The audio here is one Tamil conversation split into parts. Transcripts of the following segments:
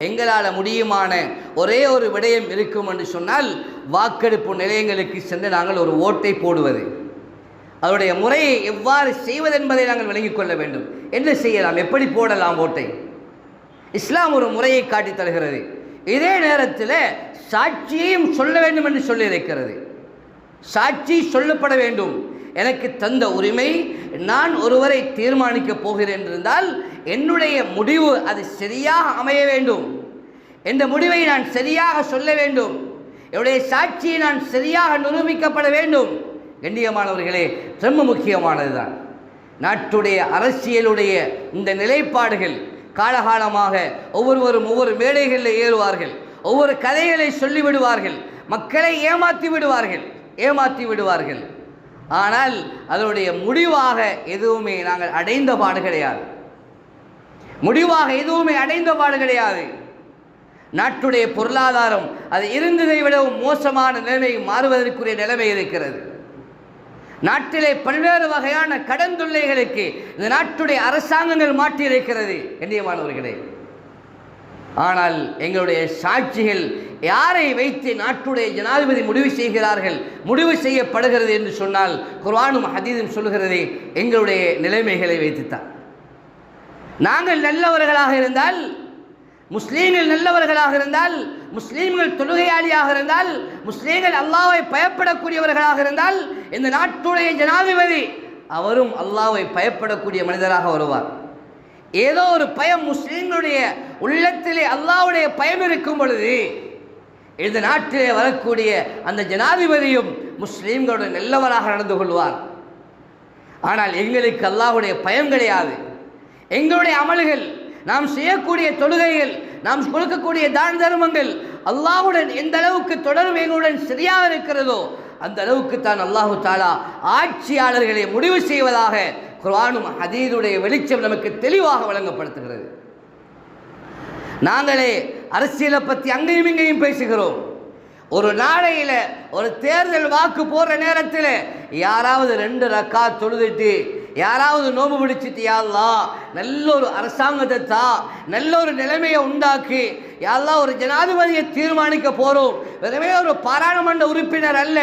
எங்களால் முடியுமான ஒரே ஒரு விடயம் இருக்கும் என்று சொன்னால் வாக்கெடுப்பு நிலையங்களுக்கு சென்று நாங்கள் ஒரு ஓட்டை போடுவது. அதனுடைய முறையை எவ்வாறு செய்வது என்பதை நாங்கள் விளங்கிக் கொள்ள வேண்டும். என்ன செய்யலாம், எப்படி போடலாம் ஓட்டை? இஸ்லாம் ஒரு முறையை காட்டி தருகிறது. இதே நேரத்தில் சாட்சியையும் சொல்ல வேண்டும் என்று சொல்லியிருக்கிறது. சாட்சி சொல்லப்பட வேண்டும். எனக்கு தந்த உரிமை, நான் ஒருவரை தீர்மானிக்கப் போகிறேன் என்றால் என்னுடைய முடிவு அது சரியாக அமைய வேண்டும். இந்த முடிவை நான் சரியாக சொல்ல வேண்டும். என்னுடைய சாட்சியை நான் சரியாக நிரூபிக்கப்பட வேண்டும். கண்ணியமானவர்களே, ரொம்ப முக்கியமானதுதான். நாட்டுடைய அரசியலுடைய இந்த நிலைப்பாடுகள் காலகாலமாக ஒவ்வொருவரும் ஒவ்வொரு மேடைகளில் ஏறுவார்கள், ஒவ்வொரு கதைகளை சொல்லிவிடுவார்கள், மக்களை ஏமாற்றி விடுவார்கள். ஆனால் அதனுடைய முடிவாக எதுவுமே நாங்கள் அடைந்த பாடு கிடையாது. நாட்டுடைய பொருளாதாரம் அது இருந்ததை விடவும் மோசமான நிலைமை மாறுவதற்குரிய நிலைமை இருக்கிறது. நாட்டிலே பல்வேறு வகையான கடன் தொல்லைகளுக்கு இந்த நாட்டுடைய அரசாங்கங்கள் மாற்றியிருக்கிறது கண்ணியமானவர்களே. ஆனால் எங்களுடைய சாட்சிகள் யாரை வைத்து நாட்டுடைய ஜனாதிபதி முடிவு செய்கிறார்கள், முடிவு செய்யப்படுகிறது என்று சொன்னால் குர்ஆனும் ஹதீஸும் சொல்கிறது எங்களுடைய நிலைமைகளை வைத்துத்தான். நாங்கள் நல்லவர்களாக இருந்தால், முஸ்லீம்கள் நல்லவர்களாக இருந்தால், முஸ்லீம்கள் தொழுகையாளியாக இருந்தால், முஸ்லீம்கள் அல்லாஹ்வை பயப்படக்கூடியவர்களாக இருந்தால் இந்த நாட்டுடைய ஜனாதிபதி அவரும் அல்லாஹ்வை பயப்படக்கூடிய மனிதராக வருவார். ஏதோ ஒரு பயம் முஸ்லீம்களுடைய உள்ளத்திலே அல்லாஹ்வுடைய பயம் இருக்கும் பொழுது இந்த நாட்டிலே வரக்கூடிய அந்த ஜனாதிபதியும் முஸ்லீம்களுடைய நல்லவராக நடந்து கொள்வார். ஆனால் எங்களுக்கு அல்லாஹ்வுடைய பயம் கிடையாது. எங்களுடைய அமல்கள், நாம் செய்யக்கூடிய தொழுகைகள், நாம் கொடுக்கக்கூடிய தான தர்மங்கள் அல்லாஹ்வுடன் எந்த அளவுக்கு தொடர்பு எங்களுடன் சரியாக இருக்கிறதோ அந்த அளவுக்கு தான் அல்லாஹு தஆலா ஆட்சியாளர்களை முடிவு செய்வதாக குர்ஆனும் ஹதீஸுடைய வெளிச்சம் நமக்கு தெளிவாக வழங்கப்படுத்துகிறது. நாங்களே அரசியலை பற்றி அங்கேயும் இங்கேயும் பேசுகிறோம். ஒரு நாளையில் ஒரு தேர்தல் வாக்கு போடுற நேரத்தில் யாராவது 2 ரக்காத் தொழுதுட்டு, யாராவது நோம்பு பிடிச்சிட்டு, யா அல்லாஹ் நல்ல ஒரு அரசாங்கத்தை தான், நல்ல ஒரு நிலைமையை உண்டாக்கி, யா அல்லாஹ் ஒரு ஜனாதிபதியை தீர்மானிக்க போகிறோம், வெறுமே ஒரு பாராளுமன்ற உறுப்பினர் அல்ல,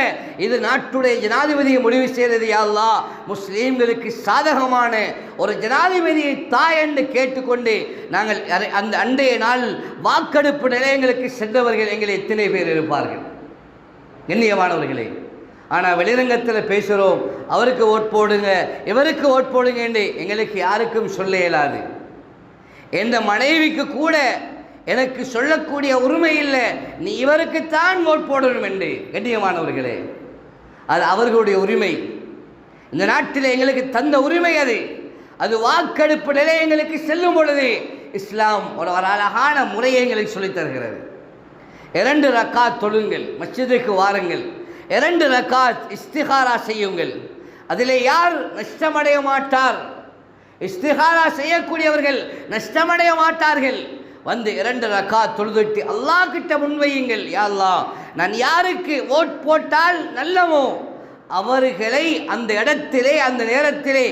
இது நாட்டுடைய ஜனாதிபதியை முடிவு செய்கிறது, யா அல்லாஹ் முஸ்லீம்களுக்கு சாதகமான ஒரு ஜனாதிபதியை தாய் என்று கேட்டுக்கொண்டு நாங்கள் அந்த அண்டைய நாள் வாக்கெடுப்பு நிலையங்களுக்கு சென்றவர்கள் எங்களை எத்தனை பேர் இருப்பார்கள் கண்ணியமானவர்களே. ஆனால் வெளிரங்கத்தில் பேசுகிறோம், அவருக்கு ஓட் போடுங்க, இவருக்கு ஓட் போடுங்க என்று எங்களுக்கு யாருக்கும் சொல்ல இயலாது. எந்த மனைவிக்கு கூட எனக்கு சொல்லக்கூடிய உரிமை இல்லை, நீ இவருக்குத்தான் ஓட் போடணும் என்று. கண்ணியமானவர்களே, அது அவர்களுடைய உரிமை. இந்த நாட்டில் எங்களுக்கு தந்த உரிமை அது வாக்கெடுப்பு நிலையங்களுக்கு செல்லும் பொழுது இஸ்லாம் ஒரு அழகான முறையை எங்களுக்கு சொல்லித் தருகிறது. 2 ரக்காத் தொழுங்கள், மஸ்ஜிதுக்கு வாருங்கள், 2 ரக்காத் இஸ்திகாரா செய்யுங்கள். அதில் யார் நஷ்டமடைய மாட்டார்? இஸ்திகாரா செய்யக்கூடியவர்கள் நஷ்டமடைய மாட்டார்கள். வந்து 2 ரக்காத் தொழுதுட்டு அல்லாஹ் கிட்ட முன்வையுங்கள், யா அல்லாஹ் நான் யாருக்கு ஓட் போட்டால் நல்லமோ அவர்களை அந்த இடத்திலே அந்த நேரத்திலே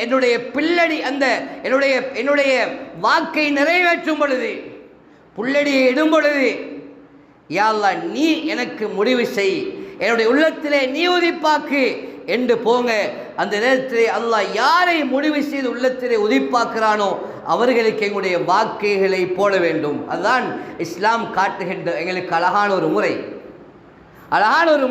என்னுடைய பிள்ளடி அந்த என்னுடைய வாக்கை நிறைவேற்றும் பொழுது, புள்ளடியை இடும் பொழுது, யா அல்லாஹ் நீ எனக்கு முடிவு செய், என்னுடைய உள்ளத்திலே நீ உதிப்பாக்கு என்று போங்க. அந்த நேரத்திலே அல்லாஹ் யாரை முடிவு செய்து உள்ளத்திலே உதிப்பாக்குறானோ அவர்களுக்கு எங்களுடைய வாக்குகளை போட வேண்டும். அதுதான் இஸ்லாம் காட்டுகின்ற எங்களுக்கு அழகான ஒரு முறை, அழகான ஒரு